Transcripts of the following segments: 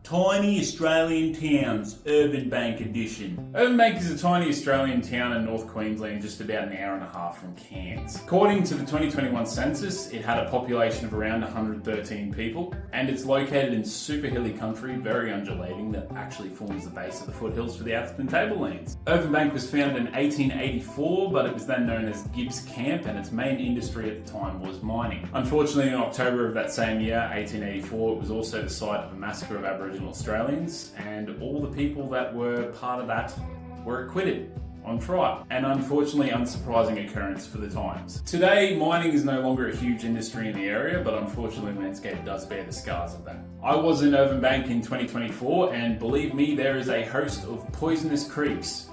Tiny Australian Towns, Irvinebank edition. Irvinebank is a tiny Australian town in North Queensland, just about an hour and a half from Cairns. According to the 2021 census, it had a population of around 113 people, and it's located in super hilly country, very undulating, that actually forms the base of the foothills for the Atherton Tablelands. Irvinebank was founded in 1884, but it was then known as Gibbs Camp, and its main industry at the time was mining. Unfortunately, in October of that same year, 1884, it was also the site of a massacre of Aboriginal Australians, and all the people that were part of that were acquitted on trial. An unfortunately unsurprising occurrence for the times. Today, mining is no longer a huge industry in the area, but unfortunately the landscape does bear the scars of that. I was in Irvinebank in 2024, and believe me, there is a host of poisonous creeks.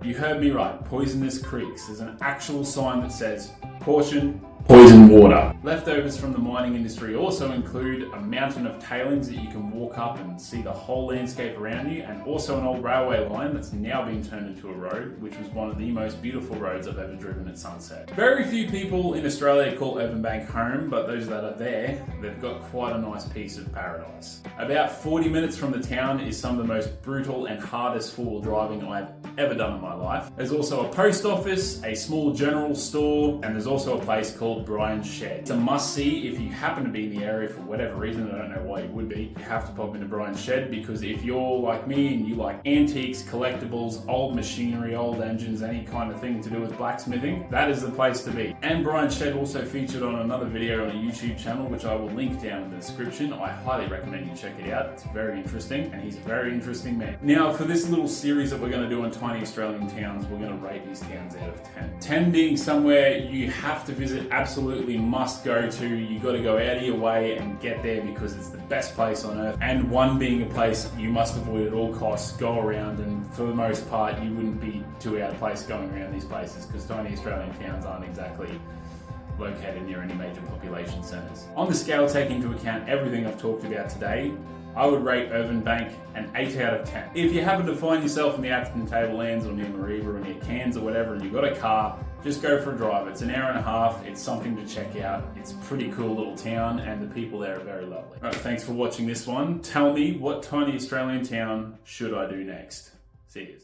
You heard me right, poisonous creeks. There's an actual sign that says, "Caution, poison water." Leftovers from the mining industry also include a mountain of tailings that you can walk up and see the whole landscape around you, and also an old railway line that's now been turned into a road, which was one of the most beautiful roads I've ever driven at sunset. Very few people in Australia call Irvinebank home, but those that are there, they've got quite a nice piece of paradise. About 40 minutes from the town is some of the most brutal and hardest four-wheel driving I've ever done in my life. There's also a post office, a small general store, and there's also a place called Brian's Shed. It's a must-see if you happen to be in the area for whatever reason. I don't know why you would be. You have to pop into Brian's Shed, because if you're like me and you like antiques, collectibles, old machinery, old engines, any kind of thing to do with blacksmithing, that is the place to be. And Brian's Shed also featured on another video on a YouTube channel, which I will link down in the description. I highly recommend you check it out. It's very interesting, and he's a very interesting man. Now, for this little series that we're going to do on tiny Australian towns, we're going to rate these towns out of 10. 10 being somewhere you have to visit, absolutely must go to. You got to go out of your way and get there because it's the best place on earth. And 1 being a place you must avoid at all costs, go around, and for the most part you wouldn't be too out of place going around these places, because tiny Australian towns aren't exactly located near any major population centres. On the scale, taking into account everything I've talked about today, I would rate Irvinebank an 8 out of 10. If you happen to find yourself in the Atherton Tablelands or near Mareeba or near Cairns or whatever, and you've got a car, just go for a drive. It's an hour and a half. It's something to check out. It's a pretty cool little town, and the people there are very lovely. All right, thanks for watching this one. Tell me, what tiny Australian town should I do next? See you.